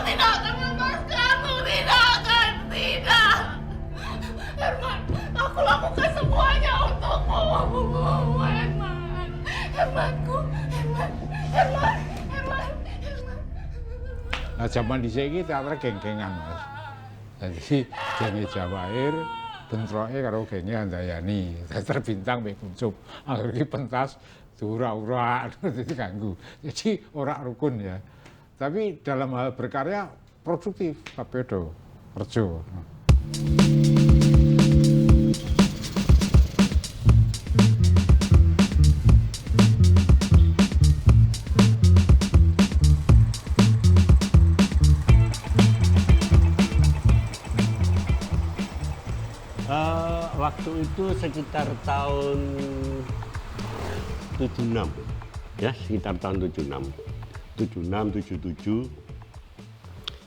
tidak akan melepaskanmu, tidak akan, tidak. Herman, aku lakukan semuanya untukmu, Herman. Hermanku, Herman. Nah, zaman dhisik iki teater geng-gengan, Mas. Jadi genge Jawair bentroke karo genge Handayani. Teater bintang mek kuncup. Akhir iki pentas ura-ura dadi ganggu. Jadi ora rukun ya. Tapi dalam hal berkarya produktif kabeh do kerja. Waktu itu sekitar tahun 76, ya sekitar tahun 76, 77.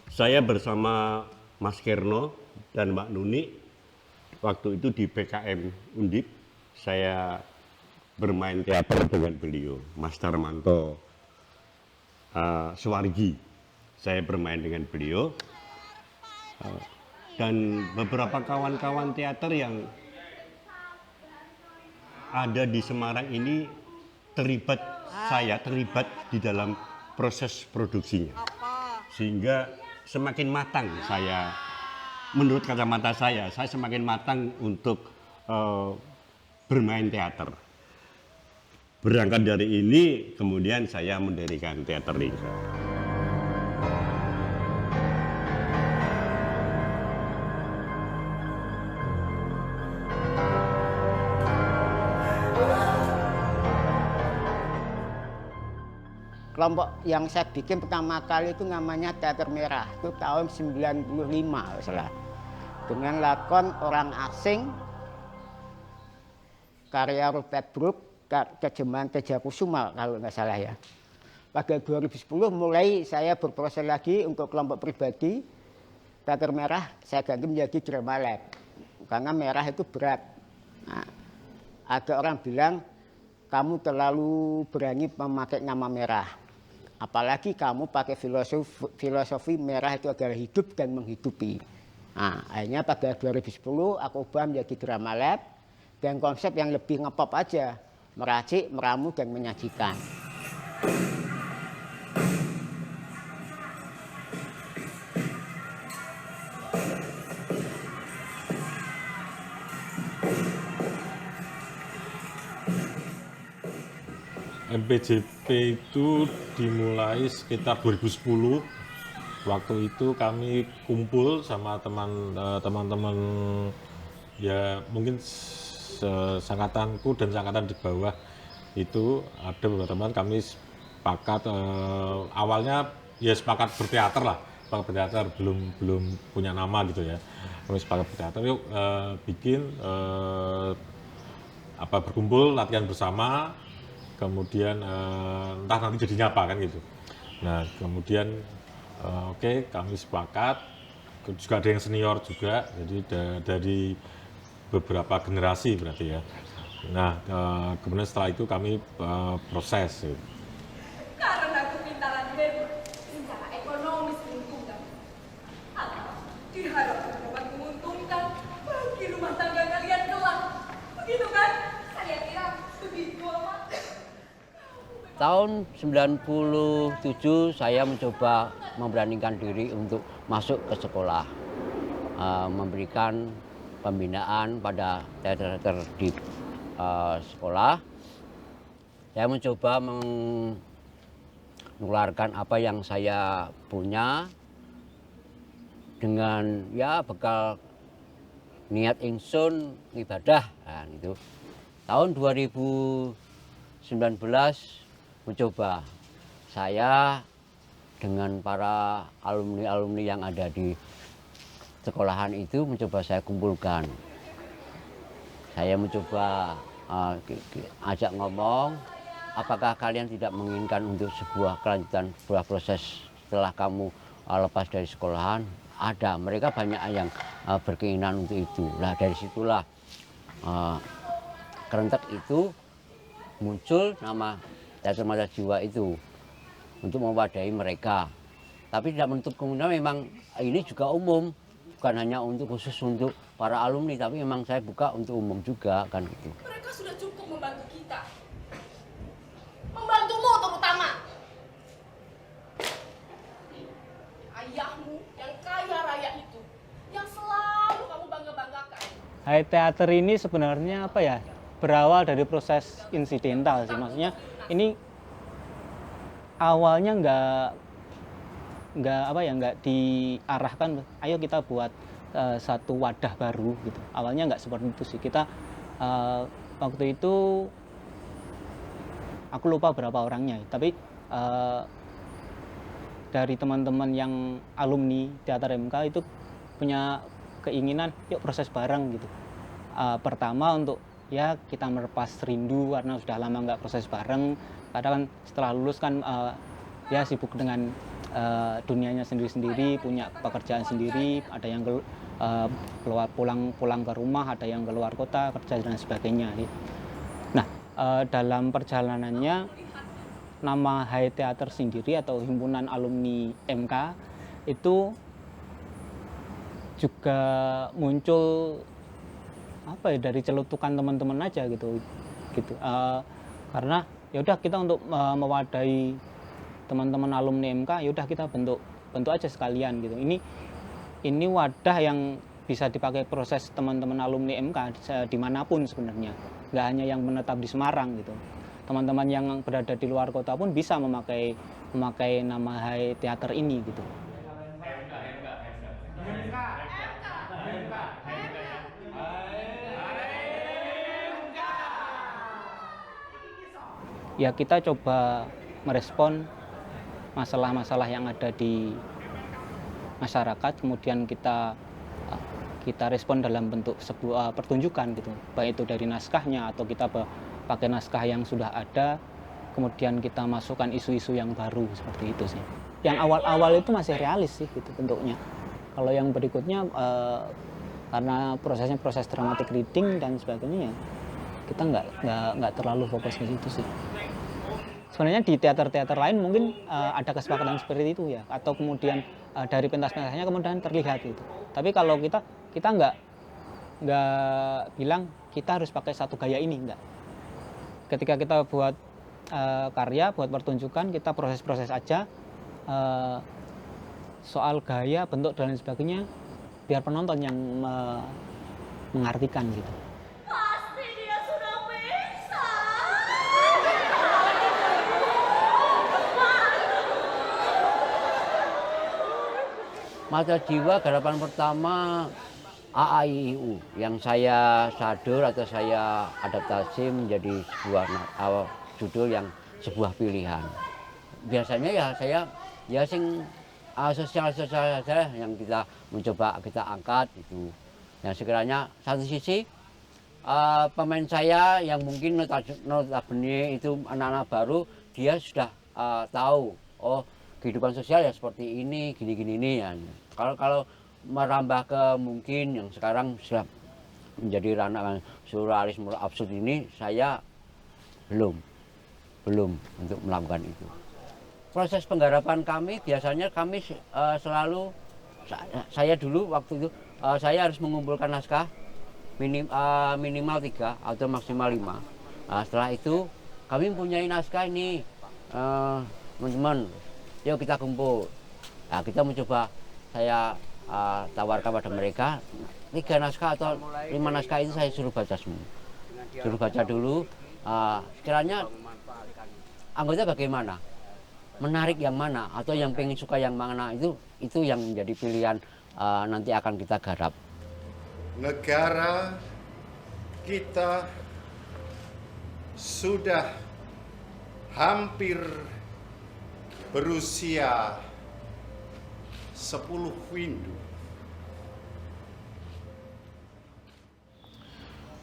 Saya bersama Mas Kerno dan Mbak Nuni waktu itu di PKM Undip. Saya bermain teater dengan beliau, Mas Darmanto Suwargi. Saya bermain dengan beliau. Dan beberapa kawan-kawan teater yang ada di Semarang ini saya terlibat di dalam proses produksinya. Sehingga semakin matang saya, menurut kacamata saya semakin matang untuk bermain teater. Berangkat dari ini, kemudian saya mendirikan Teater Lingga. Kelompok yang saya bikin pertama kali itu namanya Teater Merah, itu tahun 95 salah. Dengan lakon Orang Asing, karya Rupert Brooke, terjemahan Teja Kusuma kalau nggak salah ya. Pada 2010 mulai saya berproses lagi untuk kelompok pribadi. Teater Merah saya ganti menjadi Drama Lab, karena merah itu berat. Nah, ada orang bilang, kamu terlalu berani memakai nama merah. Apalagi kamu pakai filosofi merah itu adalah hidup dan menghidupi. Nah, akhirnya pada 2010 aku ubah menjadi Drama Lab dan konsep yang lebih ngepop aja, meracik, meramu, dan menyajikan. MPJP itu dimulai sekitar 2010. Waktu itu kami kumpul sama teman-teman ya mungkin seangkatanku dan seangkatan di bawah itu ada beberapa teman kami sepakat awalnya ya sepakat berteater lah, sepakat berteater belum punya nama gitu ya. Kami sepakat berteater yuk bikin berkumpul latihan bersama. Kemudian entah nanti jadinya apa kan gitu. Nah kemudian oke, kami sepakat, juga ada yang senior juga, jadi dari beberapa generasi berarti ya. Nah kemudian setelah itu kami proses. Gitu. Karena kepintaran bebas secara ekonomis menguntungkan, atau diharapkan dapat menguntungkan bagi rumah tangga kalian kelak, begitu kan? Saya kira begitu amat. Tahun 97 saya mencoba memberanikan diri untuk masuk ke sekolah, memberikan pembinaan pada teater-teater di sekolah. Saya mencoba menularkan apa yang saya punya dengan ya bekal niat ingsun ibadah. Nah, itu. Tahun 2019 mencoba saya dengan para alumni-alumni yang ada di sekolahan itu mencoba saya kumpulkan. Saya mencoba ajak ngomong, apakah kalian tidak menginginkan untuk sebuah kelanjutan, sebuah proses setelah kamu lepas dari sekolahan? Ada, mereka banyak yang berkeinginan untuk itu. Nah dari situlah Kerentek itu muncul nama Teater Mata Jiwa itu untuk mewadahi mereka. Tapi tidak menutup kemungkinan memang ini juga umum, bukan hanya untuk khusus untuk para alumni, tapi memang saya buka untuk umum juga kan gitu. Mereka sudah cukup membantu kita. Membantumu terutama. Ayahmu yang kaya raya itu, yang selalu kamu bangga-banggakan. Hai teater ini sebenarnya apa ya, berawal dari proses insidental sih. Maksudnya ini awalnya nggak diarahkan, ayo kita buat satu wadah baru gitu. Awalnya nggak seperti itu sih. Kita waktu itu aku lupa berapa orangnya, tapi dari teman-teman yang alumni teater MK itu punya keinginan yuk proses bareng gitu. Pertama untuk ya kita melepas rindu karena sudah lama nggak proses bareng. Kadang kan setelah lulus kan ya sibuk dengan dunianya sendiri-sendiri, punya pekerjaan sendiri, ada yang keluar pulang ke rumah, ada yang keluar kota kerja dan sebagainya. Nah, dalam perjalanannya nama Hai Teater sendiri atau Himpunan Alumni MK itu juga muncul apa ya, dari celutukan teman-teman aja gitu. Karena ya udah kita untuk mewadahi teman-teman alumni MK, ya udah kita bentuk aja sekalian gitu. Ini wadah yang bisa dipakai proses teman-teman alumni MK dimanapun sebenarnya, nggak hanya yang menetap di Semarang gitu. Teman-teman yang berada di luar kota pun bisa memakai nama Hai Teater ini gitu. Ya kita coba merespon masalah-masalah yang ada di masyarakat, kemudian kita respon dalam bentuk sebuah pertunjukan gitu, baik itu dari naskahnya atau kita pakai naskah yang sudah ada, kemudian kita masukkan isu-isu yang baru seperti itu sih. Yang awal-awal itu masih realis sih gitu bentuknya. Kalau yang berikutnya karena prosesnya proses dramatic reading dan sebagainya, ya kita nggak terlalu fokus ke situ sih. Sebenarnya di teater-teater lain mungkin ada kesepakatan seperti itu ya, atau kemudian dari pentas-pentasnya kemudian terlihat gitu. Tapi kalau kita nggak bilang kita harus pakai satu gaya ini, enggak. Ketika kita buat karya, buat pertunjukan, kita proses-proses aja. Soal gaya, bentuk dan lain sebagainya, biar penonton yang mengartikan gitu. Pasti dia sudah bisa. Mata Jiwa garapan pertama AAIU yang saya sadur atau saya adaptasi menjadi sebuah judul yang sebuah pilihan. Biasanya ya saya sing sosial saja yang kita mencoba kita angkat itu. Yang sekiranya satu sisi pemain saya yang mungkin notabene itu anak-anak baru, dia sudah tahu kehidupan sosial ya seperti ini, gini-gini ini ya. Kalau merambah ke mungkin yang sekarang sudah menjadi ranah surrealisme absurd ini, saya belum untuk melakukan itu. Proses penggarapan kami biasanya kami selalu saya dulu waktu itu saya harus mengumpulkan naskah minimal 3 atau maksimal 5. Setelah itu kami mempunyai naskah ini, teman-teman, yuk kita kumpul. Nah, kita mencoba saya tawarkan pada mereka 3 naskah atau 5 naskah itu saya suruh baca semua. Suruh baca dulu, sekiranya anggota bagaimana, menarik yang mana atau yang pengen suka yang mana, itu yang menjadi pilihan nanti akan kita garap. Negara kita sudah hampir berusia 10 windu.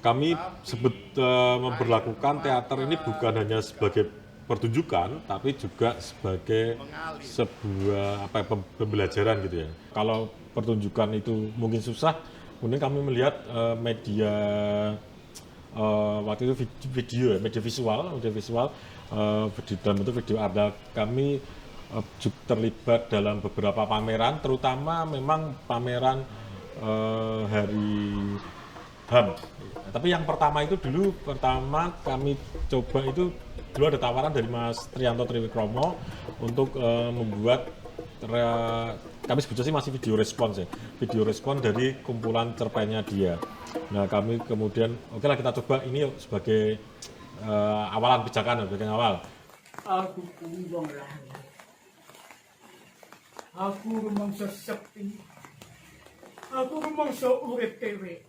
Kami memperlakukan teater ini bukan hanya sebagai pertunjukan, tapi juga sebagai sebuah pembelajaran gitu ya. Kalau pertunjukan itu mungkin susah, kemudian kami melihat media waktu itu video, media visual dalam bentuk video art. Kami terlibat dalam beberapa pameran, terutama memang pameran Hari HAM. Tapi yang pertama itu pertama kami coba itu dulu ada tawaran dari Mas Trianto Triwikromo untuk membuat kami sebutnya sih masih video respons ya, video respon dari kumpulan cerpennya dia. Nah kami kemudian oke lah kita coba ini yuk sebagai awalan pijakan, sebagai awal. Aku kumbang lah. Aku rumangsa sepi. Aku rumangsa urip dhewe.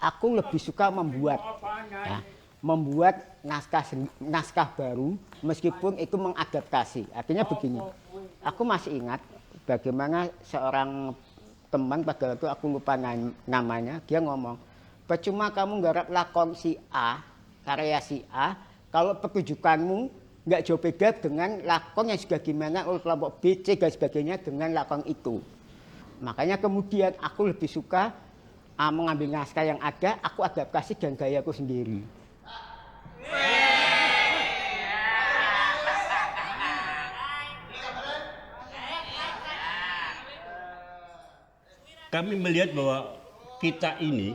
Aku lebih suka membuat, ya, membuat naskah baru meskipun itu mengadaptasi. Artinya begini, aku masih ingat bagaimana seorang teman pada waktu aku lupa namanya, dia ngomong, percuma kamu nggarap lakon si A, karya si A, kalau pertunjukanmu nggak jauh beda dengan lakon yang juga gimana oleh kelompok B, C, dan sebagainya dengan lakon itu. Makanya kemudian aku lebih suka mengambil naskah yang ada, aku adaptasi dengan gayaku sendiri. Kami melihat bahwa kita ini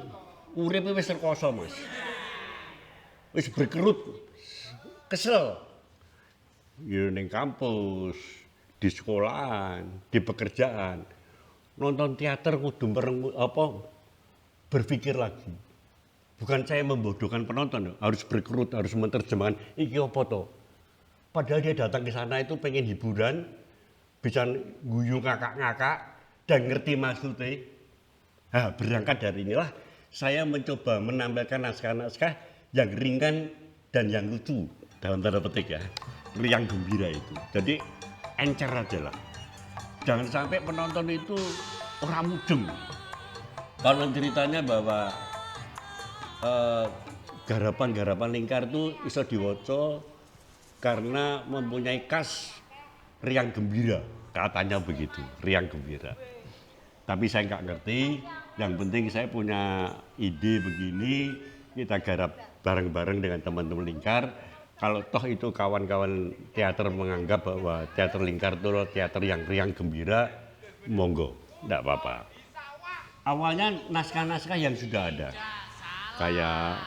uripe wis rekoso, Mas. Wis berkerut, kesel. Ya ning kampus, di sekolahan, di pekerjaan. Nonton teater kudu berpikir lagi. Bukan saya membodohkan penonton, harus berkerut, harus menerjemahkan iki apa to. Padahal dia datang ke sana itu pengen hiburan, bisa guyu ngakak-ngakak dan ngerti maksudnya. Nah, berangkat dari inilah saya mencoba menampilkan naskah-naskah yang ringan dan yang lucu dalam tanda petik ya, riang gembira itu. Jadi encer aja lah. Jangan sampai penonton itu orang mudeng. Kalau ceritanya bahwa garapan-garapan lingkar itu iso diwaca karena mempunyai khas riang gembira, katanya begitu, riang gembira. Tapi saya nggak ngerti, yang penting saya punya ide begini, kita garap bareng-bareng dengan teman-teman lingkar. Kalau toh itu kawan-kawan teater menganggap bahwa teater lingkar itu teater yang riang gembira, monggo, enggak apa-apa. Awalnya naskah-naskah yang sudah ada, kayak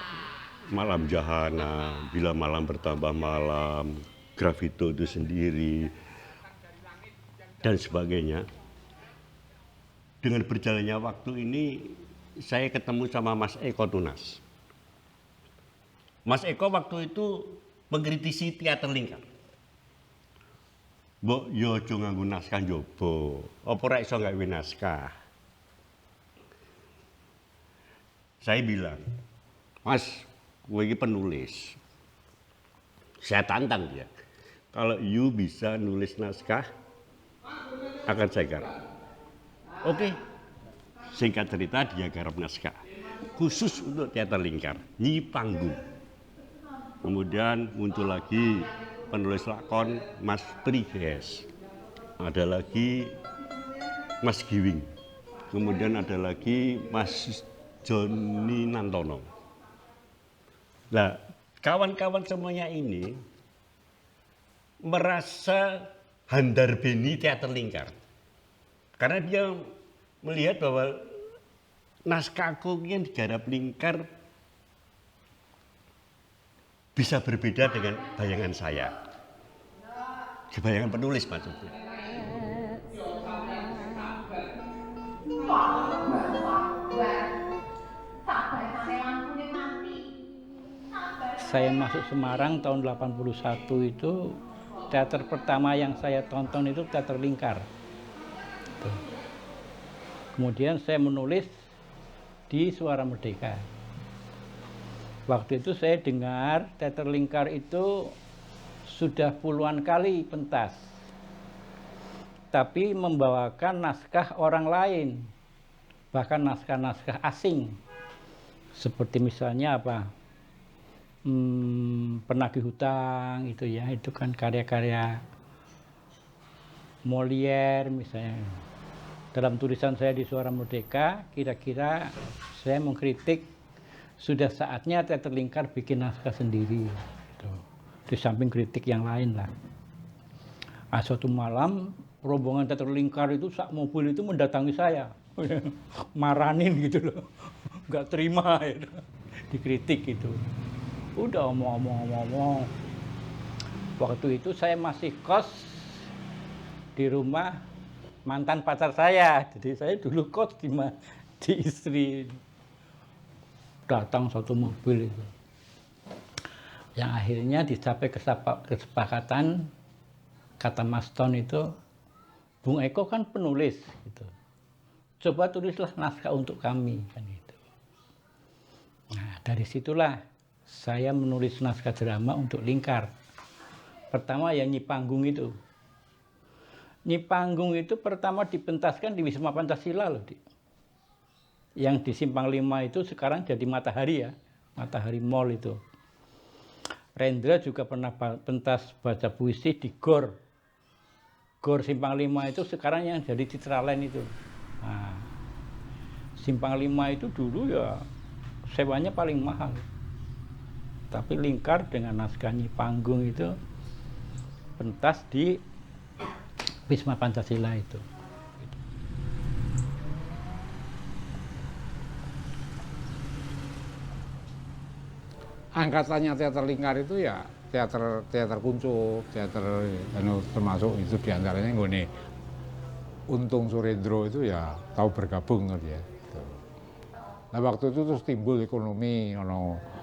Malam Jahana, Bila Malam Bertambah Malam, Gravito itu sendiri, dan sebagainya. Dengan berjalannya waktu ini, saya ketemu sama Mas Eko Tunas. Mas Eko waktu itu mengkritisi teater lingkar. Mbok yo aja nganggo naskah njaba. Apa ora iso gawe naskah? Saya bilang, Mas, kowe iki penulis. Saya tantang dia. Kalau you bisa nulis naskah, akan saya garap. Oke. Singkat cerita dia garap naskah. Khusus untuk teater lingkar, Nyi Panggung. Kemudian muncul lagi penulis lakon Mas Priges. Ada lagi Mas Giwing. Kemudian ada lagi Mas Joni Nantono. Nah, kawan-kawan semuanya ini merasa handar beni teater lingkar. Karena dia melihat bahwa naskahku yang digarap lingkar bisa berbeda dengan bayangan saya. Bayangan penulis maksudnya. Saya masuk Semarang tahun 81 itu, teater pertama yang saya tonton itu teater lingkar. Kemudian saya menulis di Suara Merdeka. Waktu itu saya dengar teater lingkar itu sudah puluhan kali pentas, tapi membawakan naskah orang lain, bahkan naskah-naskah asing, seperti misalnya apa, Penagih Hutang itu ya, itu kan karya-karya Molière misalnya. Dalam tulisan saya di Suara Merdeka, kira-kira saya mengkritik sudah saatnya teater lingkar bikin naskah sendiri. Gitu. Di samping kritik yang lain lah. Suatu malam rombongan teater lingkar itu sak mobil itu mendatangi saya, maranin gitu loh, nggak terima, gitu. Dikritik gitu. Udah omong. Waktu itu saya masih kos di rumah mantan pacar saya, jadi saya dulu kos di istri. Datang satu mobil itu, yang akhirnya dicapai kesepakatan, kata Mas Ton itu, Bung Eko kan penulis gitu, coba tulislah naskah untuk kami kan gitu. Nah dari situlah saya menulis naskah drama untuk Lingkar. Pertama ya Nyi Panggung itu. Nyi Panggung itu pertama dipentaskan di Wisma Pancasila loh, yang di Simpang 5 itu sekarang jadi Matahari ya, Matahari Mall itu. Rendra juga pernah pentas baca puisi di Gor Simpang 5 itu sekarang yang jadi Citraland itu. Nah, Simpang 5 itu dulu ya sewanya paling mahal. Tapi Lingkar dengan naskah Nyi Panggung itu pentas di Wisma Pancasila itu. Angkatannya teater Lingkar itu ya teater kuncup, teater termasuk itu diantaranya nggone Untung Surendro itu ya tahu bergabung dia. Nah waktu itu terus timbul ekonomi,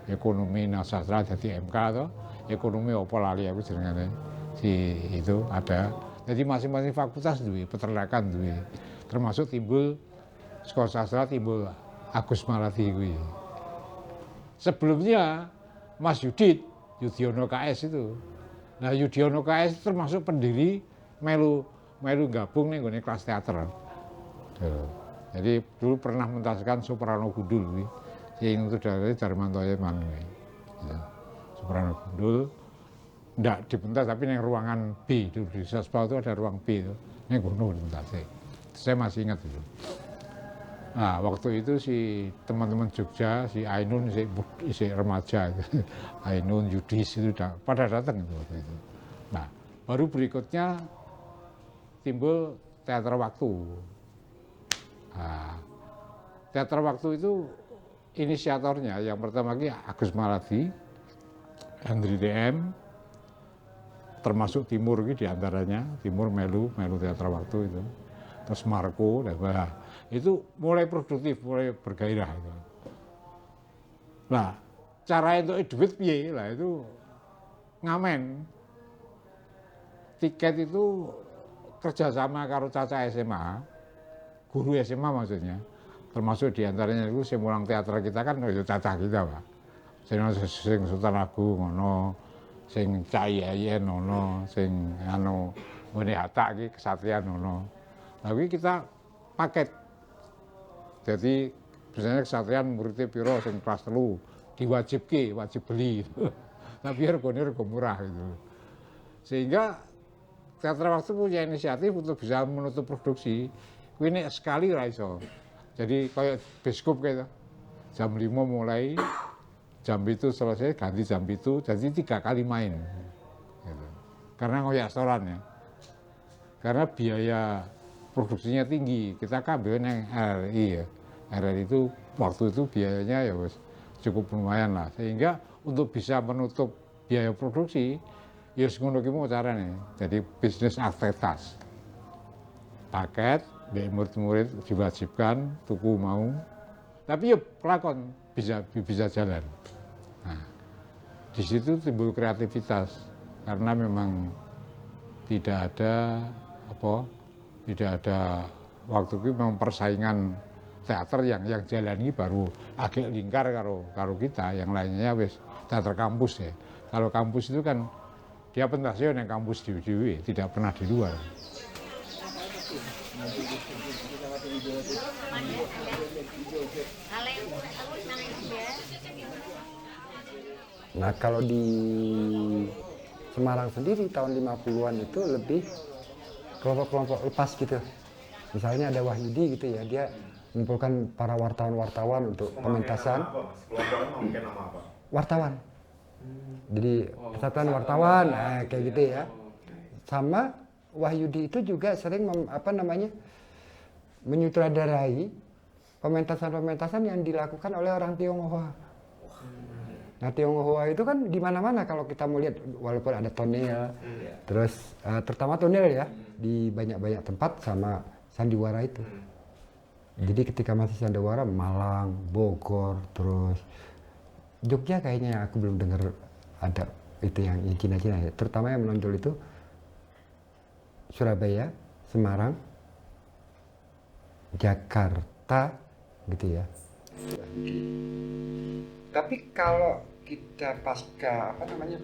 ekonomi nasastra jadi MK atau ekonomi apa lali aku jenengane si itu ada. Jadi masing-masing fakultas duwe peternakan duwe. Termasuk timbul sekolah sastra timbul Agus Maladi kuwi. Sebelumnya Mas Yudhoyono KS itu. Nah Yudhoyono KS termasuk pendiri melu gabung nih gue kelas teater. Jadi dulu pernah mentaskan Soprano Gundul, yang itu dari Darmanto Yeman. Soprano Gundul, enggak dipentas tapi yang ruangan B, dulu di Saspa itu ada ruang B itu, ini gunung dipentasnya. Saya masih ingat itu. Nah waktu itu si teman-teman Jogja, si Ainun, si remaja, Ainun, Yudis itu pada datang itu waktu itu. Nah baru berikutnya timbul teater waktu. Nah, teater waktu itu inisiatornya yang pertama lagi Agus Maladi, Andri DM, termasuk Timur diantaranya, Timur melu teater waktu itu. Terus Marco, itu mulai produktif, mulai bergairah. Itu. Nah, cara untuk duit piye lah itu ngamen. Tiket itu kerjasama karo Caca SMA, guru SMA maksudnya, termasuk diantaranya itu simulang teater kita kan itu Caca kita Pak. Sing Sultan Agung ngono, sing Cai Yayen ngono, sing ngene Hatta iki Kesatria ngono. Tapi kita paket. Jadi misalnya Kesatrian muridnya piro sing kelas 3 wajib beli. Tapi regane rego murah gitu. Sehingga teater waktu punya inisiatif untuk bisa menutup produksi. Kuwi nek sekali ra iso. Jadi kayak biskup gitu. Jam 5 mulai, jam itu selesai ganti jam itu, jadi 3 kali main. Gitu. Karena ngoyak setoran ya. Karena biaya produksinya tinggi. Kita ambil yang RRI ya. RRI itu waktu itu biayanya ya cukup lumayan lah. Sehingga untuk bisa menutup biaya produksi, ya ngono ki mau carane. Jadi bisnis aktivitas. Paket, murid-murid diwajibkan tuku mau. Tapi ya pelakon bisa jalan. Nah, di situ timbul kreativitas karena memang tidak ada waktu itu memang persaingan teater yang jalani baru agak Lingkar karo kita, yang lainnya wis teater kampus ya. Kalau kampus itu kan dia pentasnya yang kampus di tidak pernah di luar. Nah kalau di Semarang sendiri tahun 50-an itu lebih kelompok-kelompok lepas gitu. Misalnya ada Wahyudi gitu ya, dia mengumpulkan para wartawan-wartawan untuk pementasan. Kelompoknya mungkin nama apa? Wartawan. Jadi persatuan wartawan, kayak gitu ya. Sama Wahyudi itu juga sering menyutradarai pementasan-pementasan yang dilakukan oleh orang Tionghoa. Nah, Tionghoa itu kan di mana-mana kalau kita mau lihat, walaupun ada tonel, terus terutama tonel ya, di banyak-banyak tempat sama sandiwara itu. Jadi ketika masih sandiwara, Malang, Bogor, terus Jogja kayaknya aku belum dengar ada itu yang Cina-Cina ya. Terutama yang menonjol itu Surabaya, Semarang, Jakarta, gitu ya. Tapi kalau kita pasca 66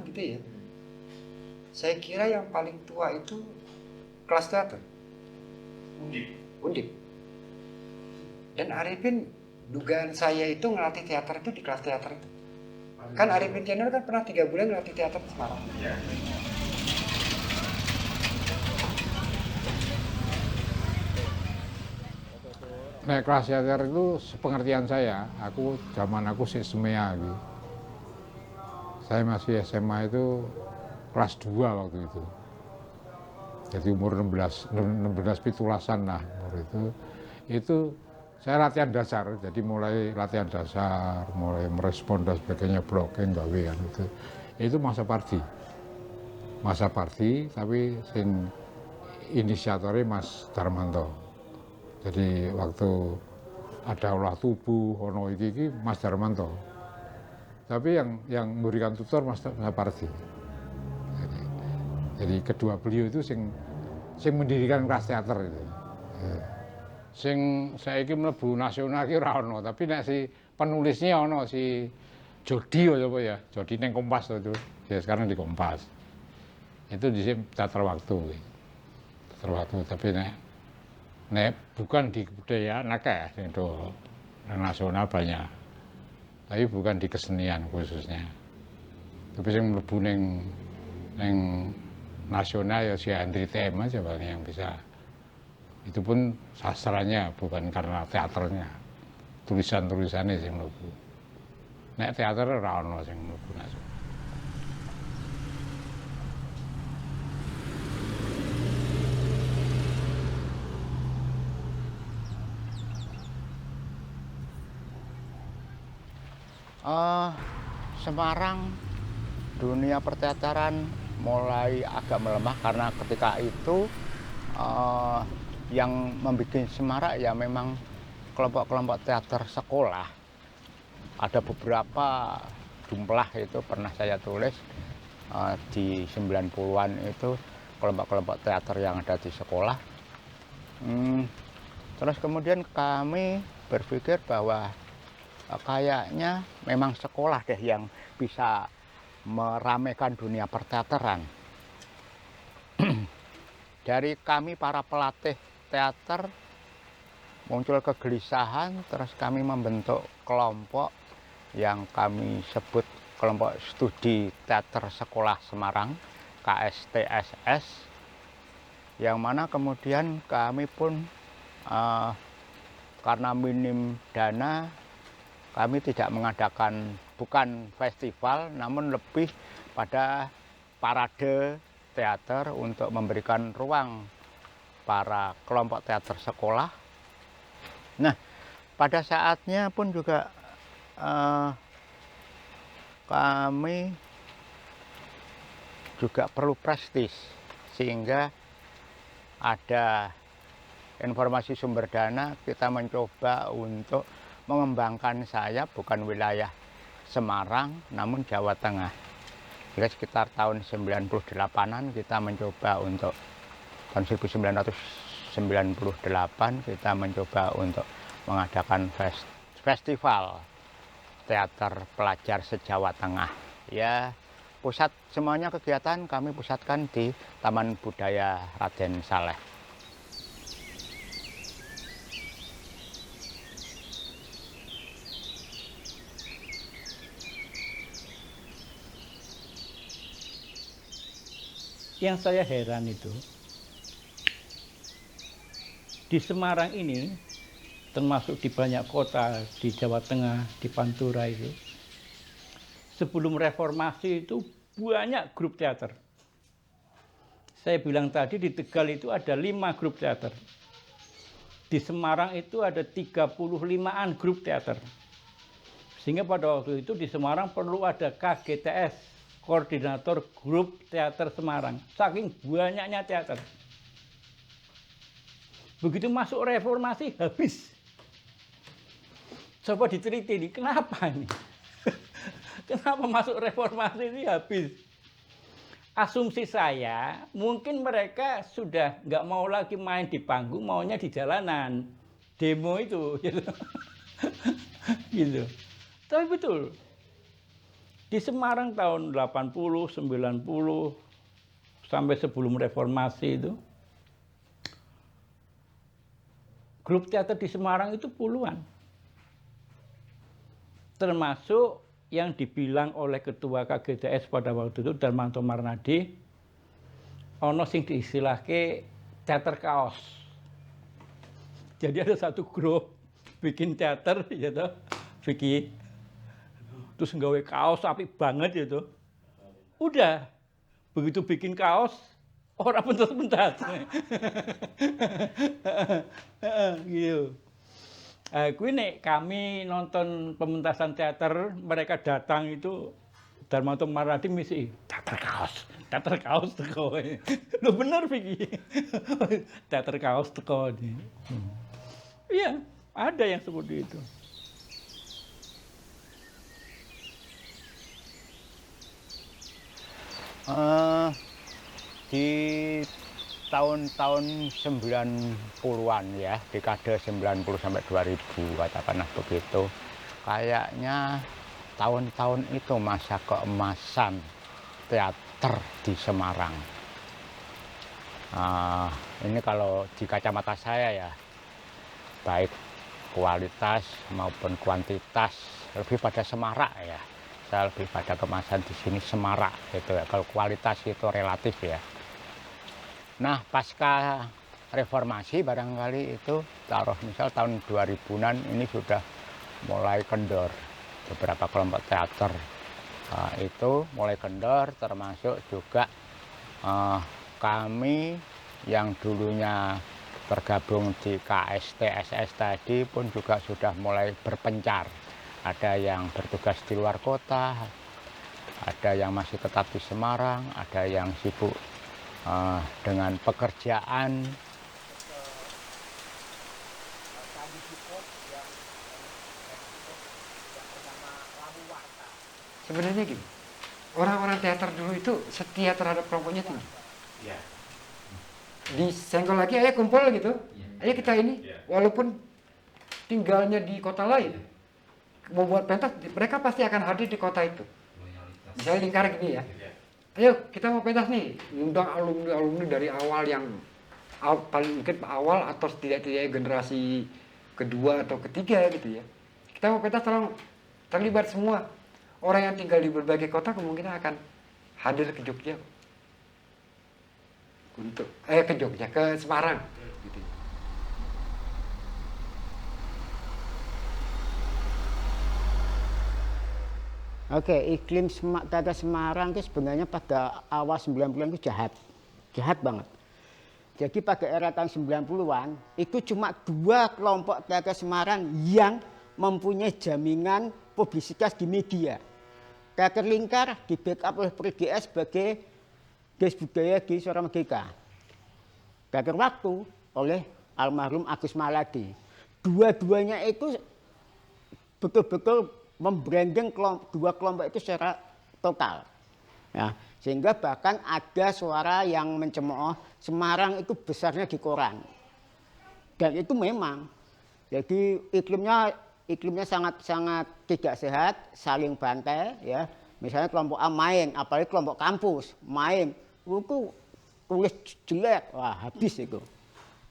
gitu ya, saya kira yang paling tua itu kelas teater. Undip. Dan Arifin, dugaan saya itu ngelatih teater itu di kelas teater itu. Kan Arifin Channel kan pernah 3 bulan ngelatih teater di Semarang. Naik kelas teater itu sepengertian saya, zaman aku SMEA gitu. Saya masih SMA itu kelas 2 waktu itu. Jadi umur 16 pitulasan lah umur itu. Itu saya latihan dasar, jadi mulai latihan dasar, mulai merespon dan sebagainya, blocking, gawean itu. Itu masa party, tapi sing inisiatornya Mas Darmanto. Jadi waktu ada olah tubuh, ono iki Mas Darmanto. Tapi yang memberikan tutor Mas Pardi. Jadi kedua beliau itu sing mendirikan kelas teater itu. Sing saiki mlebu nasional ki ora ono, tapi nek si penulisnya ono si Jody apa ya, Jody neng Kompas itu. Ya sekarang di Kompas. Itu di teater waktu. Teater waktu, tapi nek bukan di kebudayaan akeh sing do nasional banyak. Tapi bukan di kesenian khususnya. Tapi sing mlebu ning nasional ya si Andri TM aja paling yang bisa. Itu pun sastranya bukan karena teaternya. Tulisan-tulisannya sing mlebu. Nek teater ora ono sing mlebu nasional. Semarang, dunia perteateran mulai agak melemah karena ketika itu yang membuat semarak ya memang kelompok-kelompok teater sekolah. Ada beberapa jumlah itu pernah saya tulis di 90-an itu kelompok-kelompok teater yang ada di sekolah. Terus kemudian kami berpikir bahwa kayaknya memang sekolah deh yang bisa meramaikan dunia perteateran. Dari kami para pelatih teater muncul kegelisahan, terus kami membentuk kelompok yang kami sebut kelompok studi teater sekolah Semarang, KSTSS, yang mana kemudian kami pun karena minim dana, kami tidak mengadakan bukan festival, namun lebih pada parade teater untuk memberikan ruang para kelompok teater sekolah. Nah, pada saatnya pun juga kami juga perlu prestis, sehingga ada informasi sumber dana, kita mencoba untuk mengembangkan saya bukan wilayah Semarang namun Jawa Tengah. Jadi sekitar tahun 98-an kita mencoba untuk tahun 1998 kita mencoba untuk mengadakan festival teater pelajar se-Jawa Tengah. Ya, pusat semuanya kegiatan kami pusatkan di Taman Budaya Raden Saleh. Yang saya heran itu, di Semarang ini, termasuk di banyak kota di Jawa Tengah, di Pantura itu, sebelum reformasi itu banyak grup teater. Saya bilang tadi di Tegal itu ada 5 grup teater. Di Semarang itu ada 35-an grup teater. Sehingga pada waktu itu di Semarang perlu ada KGTS, Koordinator Grup Teater Semarang. Saking banyaknya teater. Begitu masuk reformasi, habis. Coba diteliti nih, kenapa ini? Kenapa masuk reformasi ini habis? Asumsi saya, mungkin mereka sudah nggak mau lagi main di panggung, maunya di jalanan. Demo itu, gitu. Gitu. Tapi betul, di Semarang tahun 80, 90, sampai sebelum reformasi itu, grup teater di Semarang itu puluhan. Termasuk yang dibilang oleh ketua KGTS pada waktu itu, Darmanto Marnadi, ono sing diistilahke teater kaos. Jadi ada satu grup bikin teater, gitu, bikin, terus nggawe kaos apik banget gitu. Udah, begitu bikin kaos, orang pentas-pentas. Gitu. Kuwi nek kami nonton pementasan teater, mereka datang itu Darmanto Marnadi misi teater kaos teko. Lho bener Vicky. Teater kaos teko. Iya, ada yang seperti itu. Di tahun-tahun 90-an ya, dekade 90 sampai 2000 katakanlah begitu. Kayaknya tahun-tahun itu masa keemasan teater di Semarang. Ini kalau di kacamata saya ya, baik kualitas maupun kuantitas lebih pada semarak ya. Saya lebih pada kemasan di sini semarak gitu ya. Kalau kualitas itu relatif ya. Nah, pasca reformasi barangkali itu taruh misal tahun 2000-an ini sudah mulai kendor. Beberapa kelompok teater itu mulai kendor, termasuk juga kami yang dulunya bergabung di KSTSS tadi pun juga sudah mulai berpencar. Ada yang bertugas di luar kota, ada yang masih tetap di Semarang, ada yang sibuk dengan pekerjaan. Sebenarnya gini, orang-orang teater dulu itu setia terhadap kelompoknya tinggi. Iya. Disenggol lagi, ayo kumpul gitu, ayo kita ini, walaupun tinggalnya di kota lain, mau buat pentas, mereka pasti akan hadir di kota itu. Misalnya lingkar gini ya, ayo kita mau pentas nih, undang alumni-alumni dari awal yang paling mungkin awal atau setidaknya generasi kedua atau ketiga gitu ya. Kita mau pentas, tolong terlibat semua. Orang yang tinggal di berbagai kota kemungkinan akan hadir ke Jogja. Ke Jogja, ke Semarang. Gitu. Oke, iklim teater Semarang itu sebenarnya pada awal 90-an itu jahat banget. Jadi pada era tahun 90-an itu cuma 2 kelompok teater Semarang yang mempunyai jaminan publisitas di media. Teater Lingkar di backup oleh PGS sebagai Ges Budaya di Suara Merdeka. Teater Waktu oleh almarhum Agus Maladi. Dua-duanya itu betul-betul membranding 2 kelompok itu secara total. Ya, sehingga bahkan ada suara yang mencemooh Semarang itu besarnya di koran. Dan itu memang. Jadi iklimnya sangat tidak sehat, saling bantai ya. Misalnya kelompok A main, apalagi kelompok kampus main, itu tulis jelek, wah habis itu.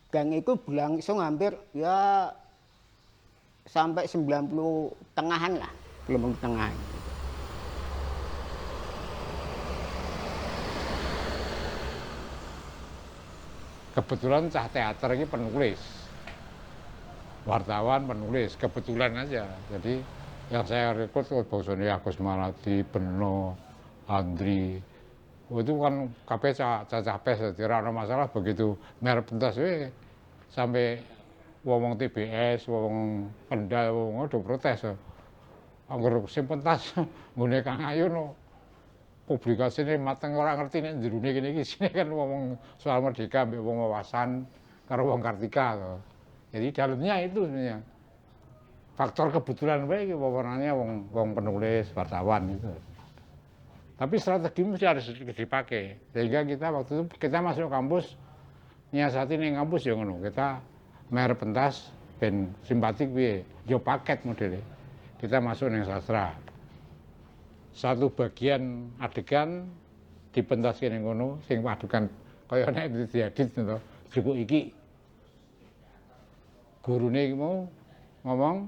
Dan itu berlangsung hampir ya sampai 90 tengahan lah, belum tengahan. Kebetulan cah teater ini penulis, wartawan penulis, kebetulan aja. Jadi yang saya rekrut tuh bosone Agus Maladi, Beno, Andri. Itu kan kabeh cacah pes, tidak ada masalah begitu merek pentas sampai wong TBS, wong Kendal, wong udah protes. Angger sing pentas nggone Kang Ayun publikasine mateng ora ngerti nek jerone kene iki sine kan wong soal merdeka mbek wong wawasan karo wong Kartika to. Jadi dalamnya itu sebenarnya. Faktor kebetulan wae iki wewenangane wong penulis, wartawan gitu. Tapi strategi mesti harus dipakai. Sehingga kita waktu itu kita masuk kampus nyiasati ning kampus ya ngono. Kita mer pentas ben simpatik piye, yo paket modelnya. Kita masuk ning sastra. Satu bagian adegan dipentaske ning ngono sing adegan kaya nek diedit to. Jupuk iki gurune iki mau ngomong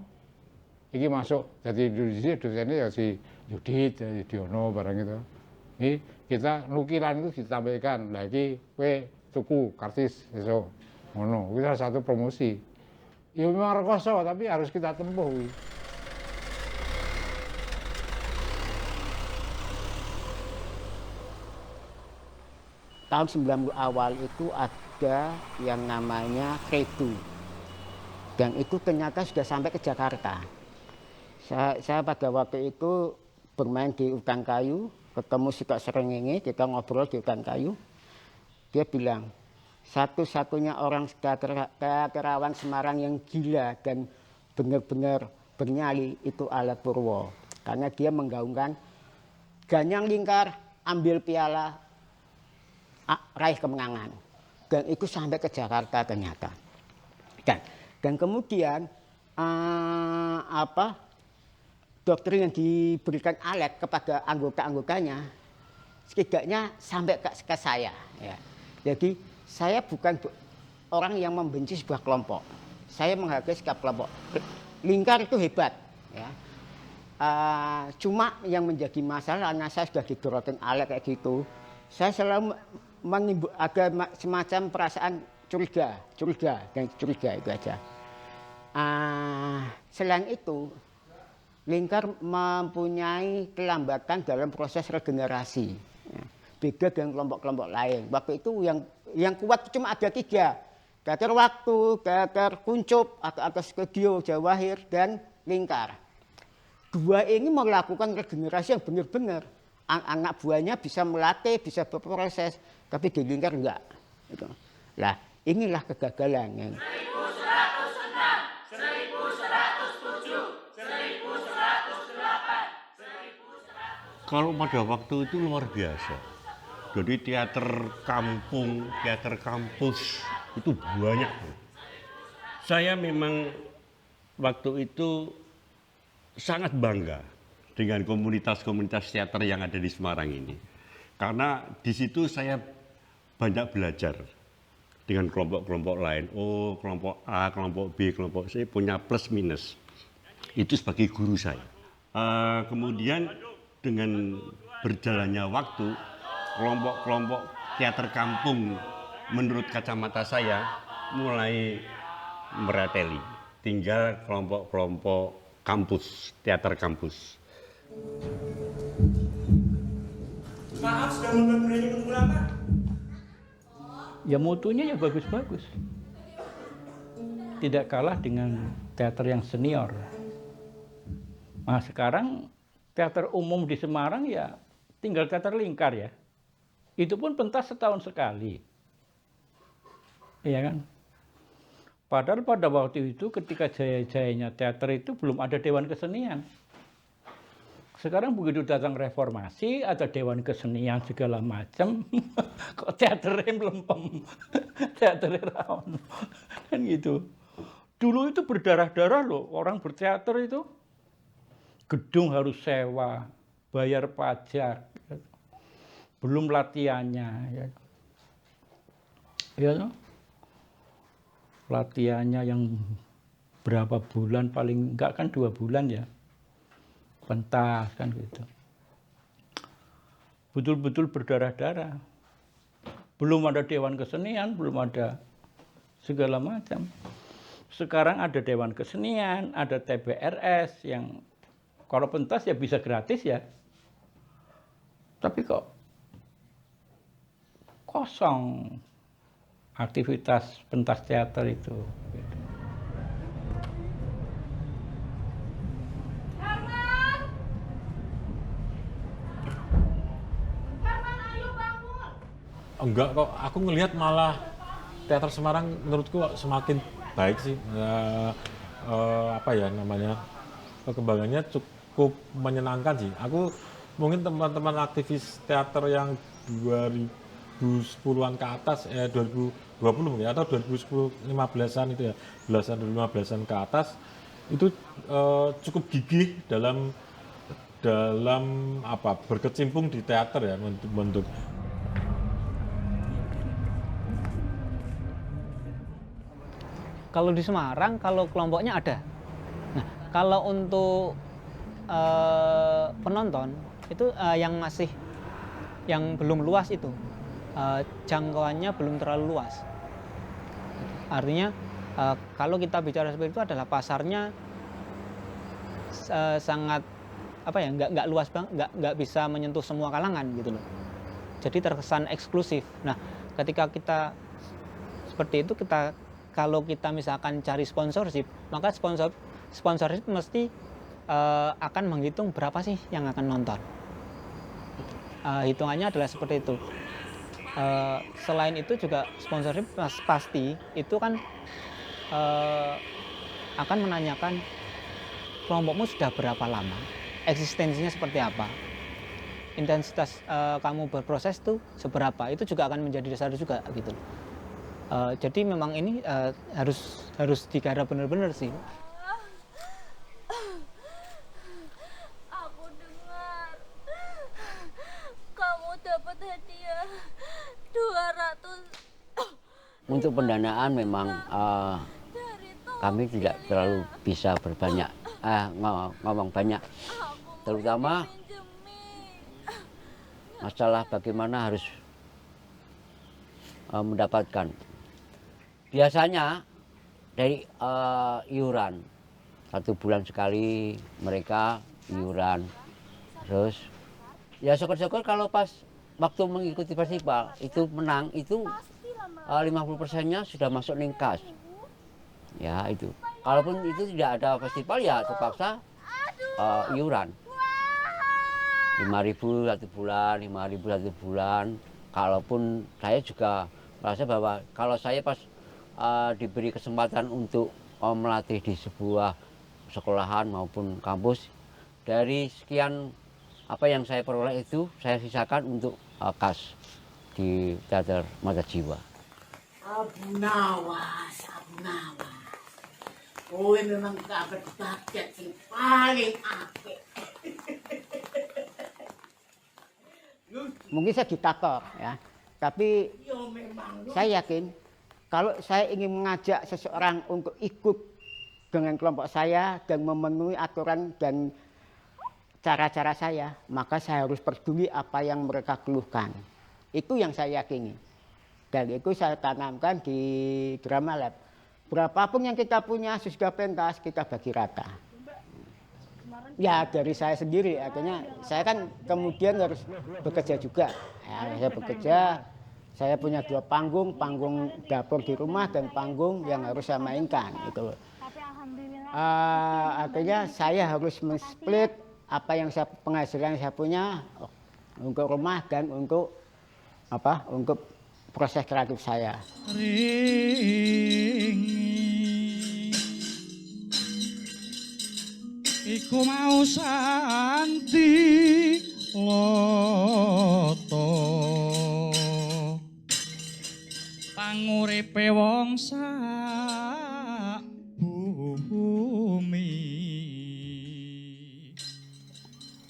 iki masuk jadi Indonesia dosennya ya si Yudit, si Diono barang itu. Ini kita nukilan itu ditampilkan. Nah iki kowe tuku kartis esuk. Ngono, kita satu promosi. Ya memang rekoso tapi harus kita tempuh. Tahun 90 awal itu ada yang namanya Kredu. Dan itu ternyata sudah sampai ke Jakarta. Saya pada waktu itu bermain di hutan kayu, ketemu si Kak Srengenge, kita ngobrol di hutan kayu. Dia bilang, satu-satunya orang Kerawang Semarang yang gila dan benar-benar bernyali itu Alat Purwo. Karena dia menggaungkan ganyang lingkar, ambil piala, raih kemenangan. Dan itu sampai ke Jakarta ternyata. Dan kemudian doktrin yang diberikan Alet kepada anggota-anggotanya setidaknya sampai ke saya. Ya. Jadi saya bukan orang yang membenci sebuah kelompok. Saya menghargai setiap kelompok. Lingkar itu hebat. Ya. Cuma yang menjadi masalah karena saya sudah didorotin Alet kayak gitu. Saya selalu ada semacam perasaan curiga itu aja. Selain itu, lingkar mempunyai kelambatan dalam proses regenerasi. Beda dengan kelompok-kelompok lain. Waktu itu yang kuat cuma ada 3. Teater Waktu, Teater Kuncup, atau Atas Studio, Jawahir, dan Lingkar. 2 ini melakukan regenerasi yang benar-benar. Anak buahnya bisa melatih, bisa berproses, tapi di Lingkar enggak. Nah, inilah kegagalan yang 1106, 1107, 1108, 1100. Kalau pada waktu itu luar biasa. Jadi teater kampung, teater kampus itu banyak. Saya memang waktu itu sangat bangga dengan komunitas-komunitas teater yang ada di Semarang ini. Karena di situ saya banyak belajar dengan kelompok-kelompok lain. Oh, kelompok A, kelompok B, kelompok C punya plus minus. Itu sebagai guru saya. Kemudian dengan berjalannya waktu, kelompok-kelompok teater kampung menurut kacamata saya mulai mereteli. Tinggal kelompok-kelompok kampus, teater kampus. Maaf sudah membuat berani menunggu lama. Ya mutunya ya bagus-bagus. Tidak kalah dengan teater yang senior. Nah sekarang teater umum di Semarang ya tinggal teater Lingkar ya. Itu pun pentas setahun sekali. Iya kan? Padahal pada waktu itu ketika jaya-jayanya teater itu belum ada Dewan Kesenian. Sekarang begitu datang reformasi, ada Dewan Kesenian segala macam. Kok teaternya melempem. Teaternya rawan. Kan gitu. Dulu itu berdarah-darah loh. Orang berteater itu. Gedung harus sewa. Bayar pajak. Belum latihannya. Ya. Latihannya yang berapa bulan, paling enggak kan 2 bulan ya. Pentas kan gitu. Betul-betul berdarah-darah. Belum ada Dewan Kesenian, belum ada segala macam. Sekarang ada Dewan Kesenian, ada TBRS yang Kalau pentas ya bisa gratis ya. Tapi kok kosong aktivitas pentas teater itu. Enggak kok, aku ngelihat malah teater Semarang menurutku semakin baik sih. Apa ya namanya, perkembangannya cukup menyenangkan sih. Aku mungkin teman-teman aktivis teater yang 2010-an ke atas, 2020 mungkin atau 2010 15-an itu ya, belasan 15-an ke atas itu cukup gigih dalam apa berkecimpung di teater ya bentuk. Kalau di Semarang, kalau kelompoknya ada. Nah, kalau untuk penonton itu yang belum luas itu, jangkauannya belum terlalu luas. Artinya kalau kita bicara seperti itu adalah pasarnya sangat apa ya, nggak luas banget, nggak bisa menyentuh semua kalangan gitu loh. Jadi terkesan eksklusif. Nah, ketika kita seperti itu, kalau kita misalkan cari sponsorship, maka sponsorship mesti akan menghitung berapa sih yang akan nonton. Hitungannya adalah seperti itu. Selain itu juga sponsorship pasti itu kan akan menanyakan kelompokmu sudah berapa lama, eksistensinya seperti apa, intensitas kamu berproses itu seberapa, itu juga akan menjadi dasar juga gitu. Jadi memang ini harus digarap benar-benar sih. Aku dengar kamu dapat hadiah 200. Untuk pendanaan memang kami tidak terlalu bisa berbanyak ngomong banyak, terutama masalah bagaimana harus mendapatkan. Biasanya dari iuran, 1 bulan sekali mereka iuran. Terus ya syukur-syukur kalau pas waktu mengikuti festival itu menang, itu 50%-nya sudah masuk ning kas. Ya itu. Kalaupun itu tidak ada festival ya terpaksa iuran. 5.000 1 bulan, 5.000 1 bulan. Kalaupun saya juga merasa bahwa kalau saya pas diberi kesempatan untuk melatih di sebuah sekolahan maupun kampus, dari sekian apa yang saya peroleh itu saya sisakan untuk kas di Teater Mata Jiwa. Abu Nawas, kowe memang kabar bakat sing paling apik. Mungkin saya diktator ya, tapi saya yakin kalau saya ingin mengajak seseorang untuk ikut dengan kelompok saya dan memenuhi aturan dan cara-cara saya, maka saya harus peduli apa yang mereka keluhkan. Itu yang saya yakini. Dan itu saya tanamkan di Drama Lab. Berapapun yang kita punya sesudah pentas, kita bagi rata. Ya dari saya sendiri, akhirnya saya kan kemudian harus bekerja juga. Ya, saya bekerja. Saya punya 2 panggung, panggung dapur di rumah dan panggung yang harus saya mainkan. Gitu. Akhirnya saya harus men-split apa yang penghasilan saya punya untuk rumah dan untuk proses kreatif saya. Iku mau santi loto panguripe wong sak bumi.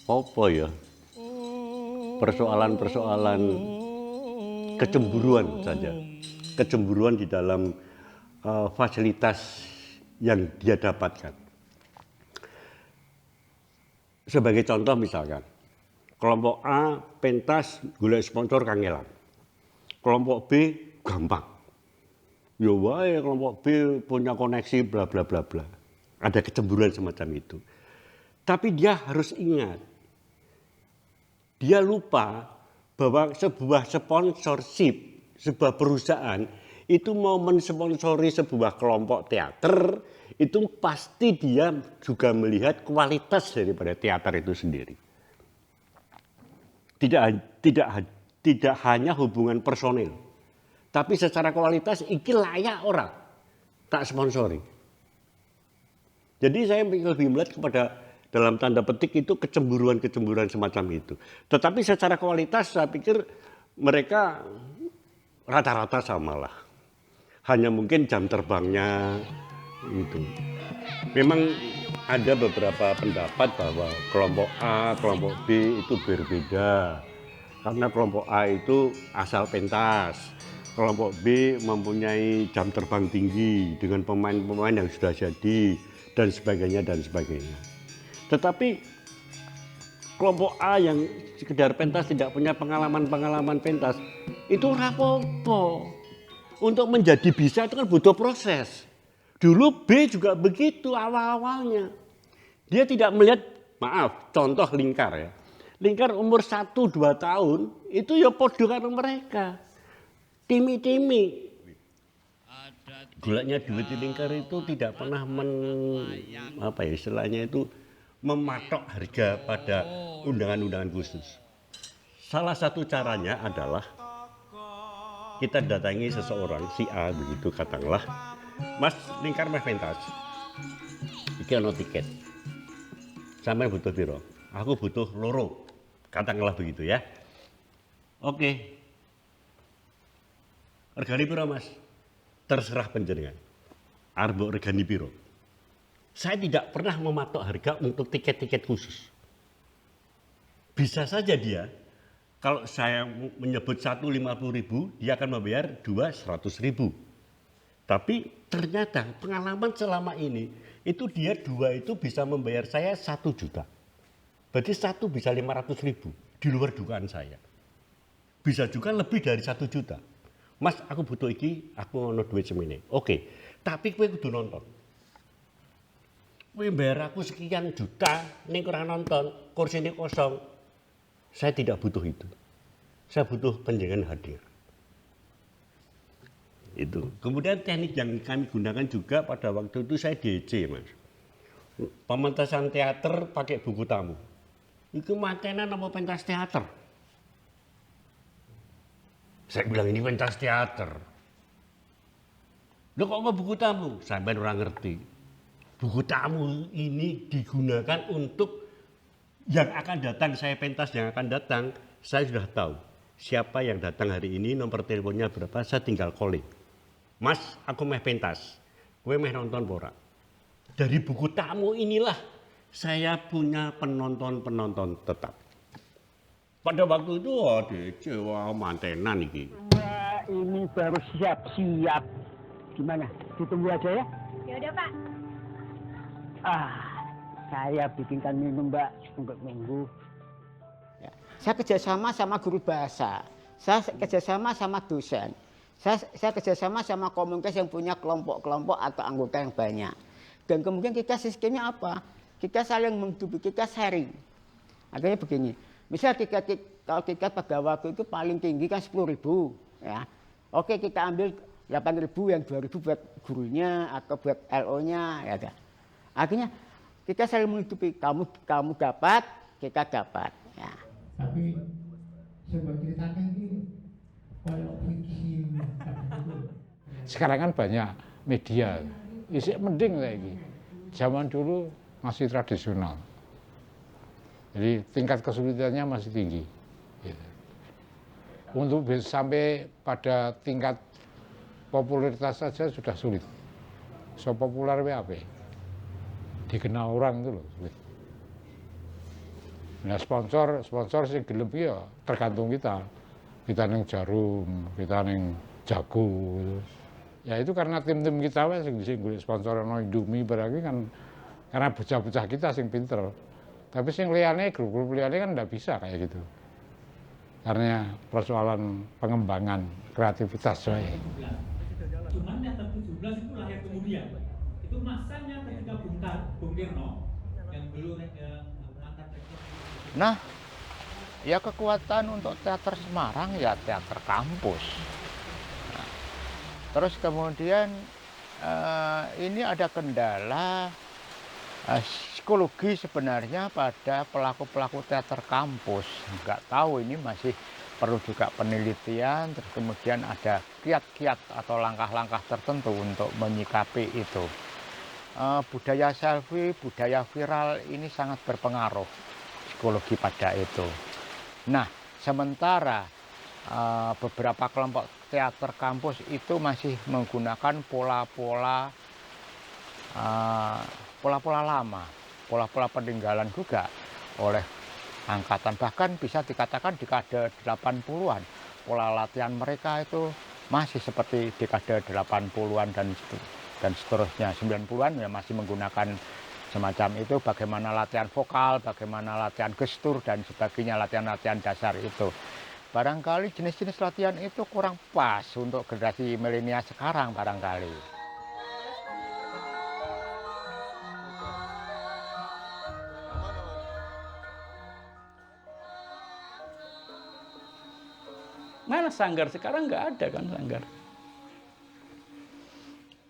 Apa ya? Persoalan-persoalan kecemburuan saja. Kecemburuan di dalam fasilitas yang dia dapatkan. Sebagai contoh misalkan, kelompok A pentas golek sponsor kangelan. Kelompok B gampang. Ya wae kelompok B punya koneksi bla bla bla bla. Ada kecemburuan semacam itu. Tapi dia harus ingat, dia lupa bahwa sebuah sponsorship, sebuah perusahaan itu mau mensponsori sebuah kelompok teater, itu pasti dia juga melihat kualitas daripada teater itu sendiri. Tidak hanya hubungan personil, tapi secara kualitas iki layak orang tak sponsori. Jadi saya lebih melihat kepada dalam tanda petik itu kecemburuan-kecemburuan semacam itu. Tetapi secara kualitas saya pikir mereka rata-rata samalah. Hanya mungkin jam terbangnya itu. Memang ada beberapa pendapat bahwa kelompok A, kelompok B itu berbeda. Karena kelompok A itu asal pentas. Kelompok B mempunyai jam terbang tinggi dengan pemain-pemain yang sudah jadi dan sebagainya dan sebagainya. Tetapi kelompok A yang sekedar pentas tidak punya pengalaman pentas itu rapopo. Untuk menjadi bisa itu kan butuh proses. Dulu B juga begitu awal-awalnya. Dia tidak melihat, maaf, contoh Lingkar ya. Lingkar umur 1-2 tahun itu ya podo karo mereka. Timi-timi. Gulanya duit di Lingkar itu tidak pernah istilahnya itu mematok harga pada undangan-undangan khusus. Salah satu caranya adalah kita datangi seseorang, si A begitu katakanlah, Mas Lingkar meh pentas, iki ono tiket, sampai butuh piro? Aku butuh loro, katakanlah begitu ya. Oke, regani piro Mas? Terserah panjenengan, arep mbok regani piro? Saya tidak pernah mematok harga untuk tiket-tiket khusus. Bisa saja dia, kalau saya menyebut 1 50.000, dia akan membayar 2 100.000. Tapi ternyata pengalaman selama ini, itu dia 2 itu bisa membayar saya 1 juta. Berarti 1 bisa 500.000, di luar dugaan saya. Bisa juga lebih dari 1 juta. Mas, aku butuh iki, aku ono duit semene. Oke, tapi kowe kudu nonton. Kowe bayar aku sekian juta, ning ora nonton, kursine kosong. Saya tidak butuh itu. Saya butuh panjenengan hadir. Itu. Kemudian teknik yang kami gunakan juga pada waktu itu saya DC, Mas. Pementasan teater pakai buku tamu. Itu matenan apa pentas teater? Saya bilang ini pentas teater. Loh kok nggak buku tamu? Sampai orang ngerti. Buku tamu ini digunakan untuk yang akan datang, saya pentas yang akan datang, saya sudah tahu siapa yang datang hari ini, nomor teleponnya berapa, saya tinggal calling. Mas, aku meh pentas, gue meh nonton pora. Dari buku tamu inilah saya punya penonton-penonton tetap. Pada waktu itu, mantenan iki. Wah, ini baru siap-siap. Gimana? Ditunggu aja ya? Ya udah Pak. Saya bikinkan minum Mbak untuk minggu. Ya. Saya kerjasama sama guru bahasa. Saya kerjasama sama dosen. Saya kerjasama sama komunitas yang punya kelompok-kelompok atau anggota yang banyak. Dan kemudian kita sistemnya apa? Kita saling menghidupi, kita sharing. Artinya begini, misal kalau tiket pegawai itu paling tinggi kan 10.000. Ya. Oke, kita ambil 8.000, yang 2.000 buat gurunya atau buat LO-nya. Ya, akhirnya kita saling menghidupi, kamu dapat, kita dapat. Ya. Tapi coba ceritakan ini, kalau fiksi. Sekarang kan banyak media, isi mending lagi. Zaman dulu masih tradisional, jadi tingkat kesulitannya masih tinggi. Gitu. Untuk sampai pada tingkat popularitas saja sudah sulit. So populer apa? Dikenal orang itu loh. Nah sponsor sih gelem ya tergantung kita neng Jarum, kita neng Jago. Ya itu karena tim-tim kita wes sing golek sponsor ono Indomie berarti kan karena bocah-bocah kita sing pinter. Tapi sing liyane grup-grup liyane kan ndak bisa kayak gitu. Karena persoalan pengembangan kreativitas saya. Cuman teater 17 itu lahir kemudian. Itu masanya ketika Bung Karno yang belum Nah, ya kekuatan untuk teater Semarang ya teater kampus. Nah, terus kemudian ini ada kendala psikologi sebenarnya pada pelaku-pelaku teater kampus. Nggak tahu, ini masih perlu juga penelitian, terus kemudian ada kiat-kiat atau langkah-langkah tertentu untuk menyikapi itu. Budaya selfie, budaya viral ini sangat berpengaruh psikologi pada itu. Nah, sementara beberapa kelompok teater kampus itu masih menggunakan pola-pola lama, pola-pola peninggalan juga oleh angkatan, bahkan bisa dikatakan dekade 80-an. Pola latihan mereka itu masih seperti dekade 80-an dan seterusnya. 90-an ya masih menggunakan semacam itu, bagaimana latihan vokal, bagaimana latihan gestur dan sebagainya, latihan-latihan dasar itu. Barangkali jenis-jenis latihan itu kurang pas untuk generasi milenial sekarang barangkali. Mana sanggar? Sekarang nggak ada kan sanggar.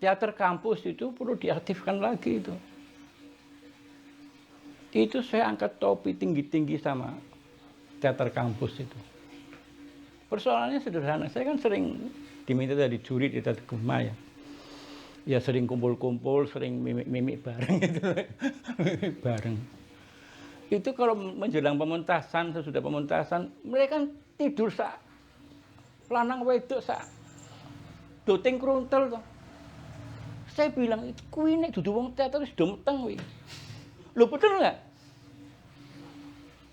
Teater kampus itu perlu diaktifkan lagi itu. Itu saya angkat topi tinggi-tinggi sama teater kampus itu. Persoalannya sederhana, saya kan sering diminta dari juri di Teater Gema ya. Ya sering kumpul-kumpul, sering mimik-mimik bareng gitu. Mimik bareng. Itu kalau menjelang pementasan, sesudah pementasan, mereka kan tidur lanang wedok doting kruntel toh. Saya bilang, kuwi nek dudu wong teater wis do meteng kuwi. Lho betul nggak?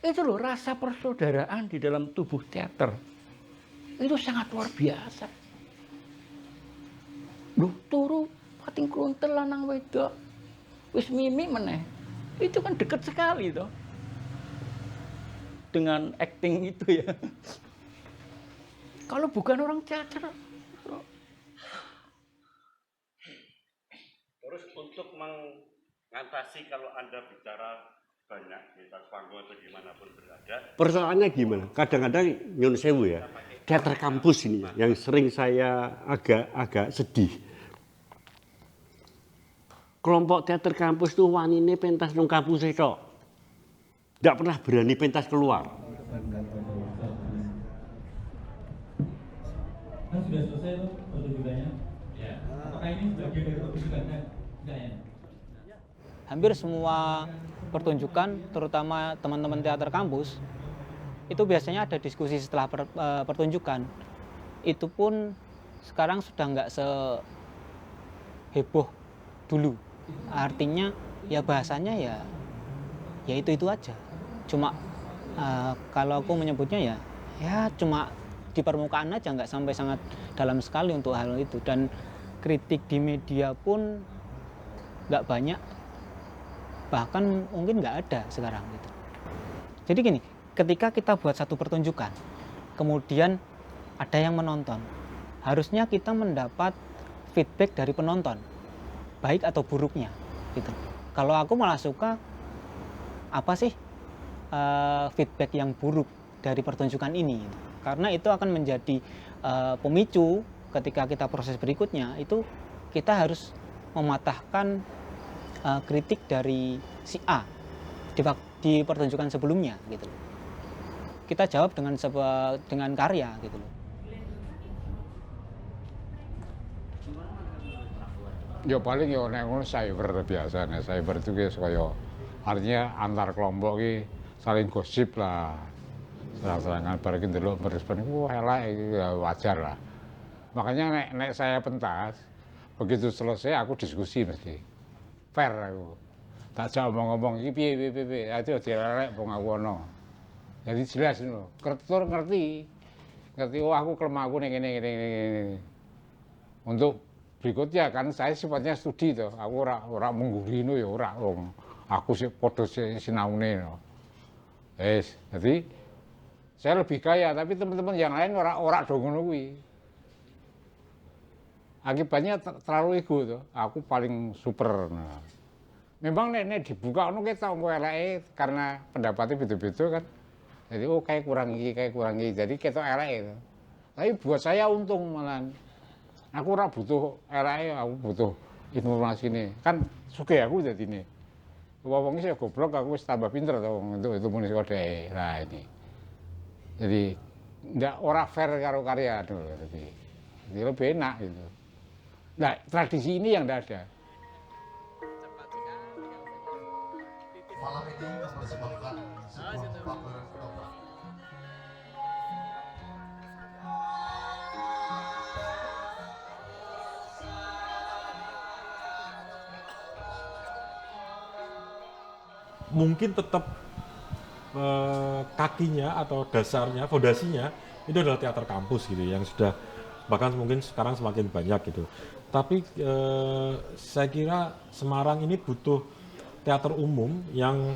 Itu loh rasa persaudaraan di dalam tubuh teater. Itu sangat luar biasa. Loh turu pating kruntel lanang wedok wis mimik meneh. Itu kan deket sekali toh. Dengan acting itu ya. Kalau bukan orang teater. Terus untuk mengatasi kalau Anda bicara banyak di atas panggung atau dimanapun berada, persoalannya gimana? Kadang-kadang nyun sewu ya, teater kampus ini yang sering saya agak sedih. Kelompok teater kampus itu wanine pentas nang kampus itu, tidak pernah berani pentas keluar. Kan sudah selesai tuh pertunjukannya. Ya. Apakah ini bagian dari pertunjukannya? Enggak ya? Hampir semua pertunjukan, terutama teman-teman teater kampus, itu biasanya ada diskusi setelah pertunjukan. Itu pun sekarang sudah nggak seheboh dulu. Artinya ya bahasanya ya itu aja. Cuma kalau aku menyebutnya ya cuma di permukaan aja, nggak sampai sangat dalam sekali untuk hal itu. Dan kritik di media pun nggak banyak, bahkan mungkin nggak ada sekarang gitu. Jadi gini, ketika kita buat satu pertunjukan, kemudian ada yang menonton, harusnya kita mendapat feedback dari penonton, baik atau buruknya gitu. Kalau aku malah suka apa sih feedback yang buruk dari pertunjukan ini gitu. Karena itu akan menjadi pemicu ketika kita proses berikutnya, itu kita harus mematahkan kritik dari si A di pertunjukan sebelumnya gitu. Kita jawab dengan karya gitu loh. Ya paling ya nek ngono cyber biasanya. Cyber itu kaya artinya antar kelompok ki saling gosip lah. Serang-serangan bareng ndelok merespon, wah elek iki ya wajar lah. Makanya nek saya pentas, begitu selesai aku diskusi mesti. Fair aku. Tak jauh ngomong iki piye. Itu dilelek wong aku ono. Jadi jelas ngono. Kertur ngerti. Oh aku kelemah aku ning ngene. Untuk berikutnya kan saya sifatnya studi toh. Aku ora menggurino ya ora wong. Aku sih padha sinaune no. Jadi saya lebih kaya, tapi teman-teman yang lain ora do ngono kuwi. Akibatnya terlalu ego tuh. Aku paling super. Nah. memang nek dibuka ono ketok engko eleke karena pendapatnya beda-beda kan. Jadi kayak kurang iki. Jadi ketok eleke itu. Tapi buat saya untung malah. Aku ora butuh eleke, aku butuh informasi ini. Kan sugih aku jadi ini. Wong iki goblok aku wis tambah pinter to untuk itu muni kode. Nah ini. Jadi ndak ora fair karo karya dulu. Jadi lebih enak gitu. Nah, tradisi ini yang ndak ada. Malam ini mempersembahkan sebuah cover ketoprak. Mungkin tetap kakinya atau dasarnya, fondasinya itu adalah teater kampus gitu yang sudah bahkan mungkin sekarang semakin banyak gitu. Tapi saya kira Semarang ini butuh teater umum yang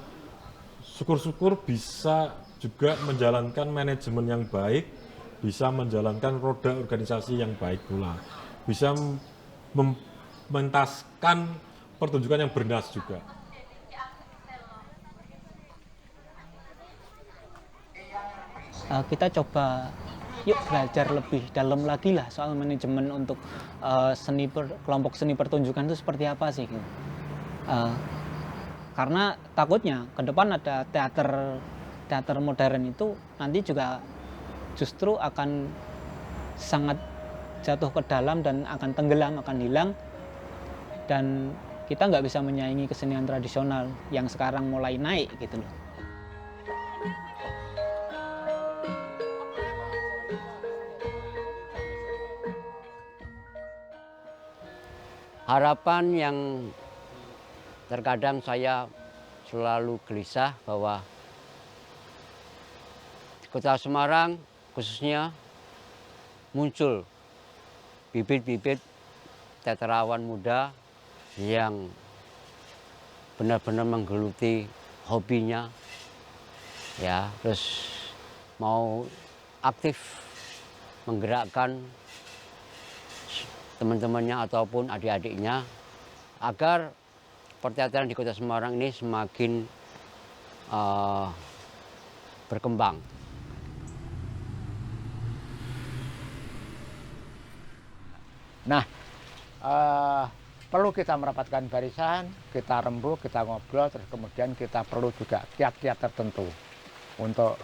syukur-syukur bisa juga menjalankan manajemen yang baik, bisa menjalankan roda organisasi yang baik pula, bisa mementaskan pertunjukan yang bernas juga. Kita coba yuk belajar lebih dalam lagi lah soal manajemen untuk kelompok seni pertunjukan itu seperti apa sih. Karena takutnya ke depan ada teater modern itu nanti juga justru akan sangat jatuh ke dalam dan akan tenggelam, akan hilang, dan kita nggak bisa menyaingi kesenian tradisional yang sekarang mulai naik gitu loh. Harapan yang terkadang saya selalu gelisah bahwa di Kota Semarang khususnya muncul bibit-bibit teaterawan muda yang benar-benar menggeluti hobinya, ya, terus mau aktif menggerakkan teman-temannya ataupun adik-adiknya agar perteateran di Kota Semarang ini semakin berkembang. Nah, perlu kita merapatkan barisan, kita rembuk, kita ngobrol, terus kemudian kita perlu juga kiat-kiat tertentu untuk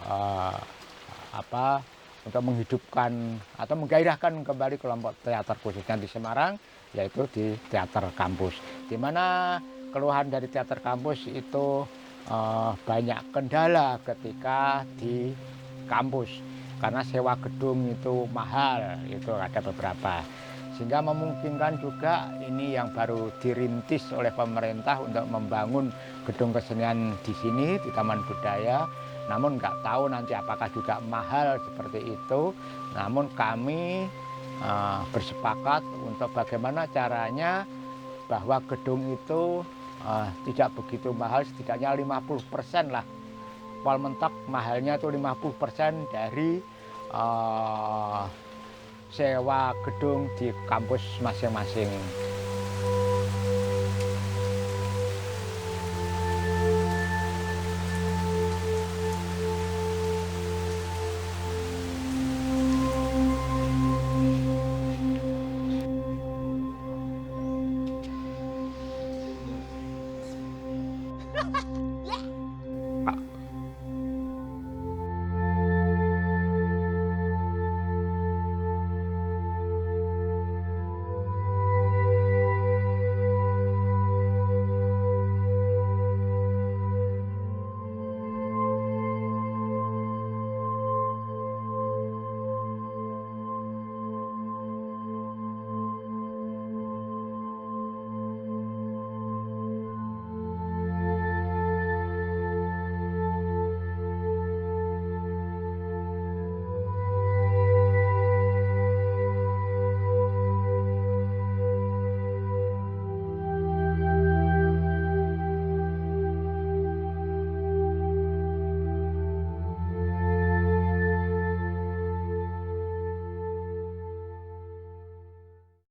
untuk menghidupkan atau menggairahkan kembali kelompok teater khususnya di Semarang, yaitu di teater kampus. Di mana keluhan dari teater kampus itu banyak kendala ketika di kampus, karena sewa gedung itu mahal, itu ada beberapa. Sehingga memungkinkan juga ini yang baru dirintis oleh pemerintah untuk membangun gedung kesenian di sini, di Taman Budaya. Namun nggak tahu nanti apakah juga mahal seperti itu. Namun kami bersepakat untuk bagaimana caranya bahwa gedung itu tidak begitu mahal, setidaknya 50% lah. Pol mentok mahalnya itu 50% dari sewa gedung di kampus masing-masing.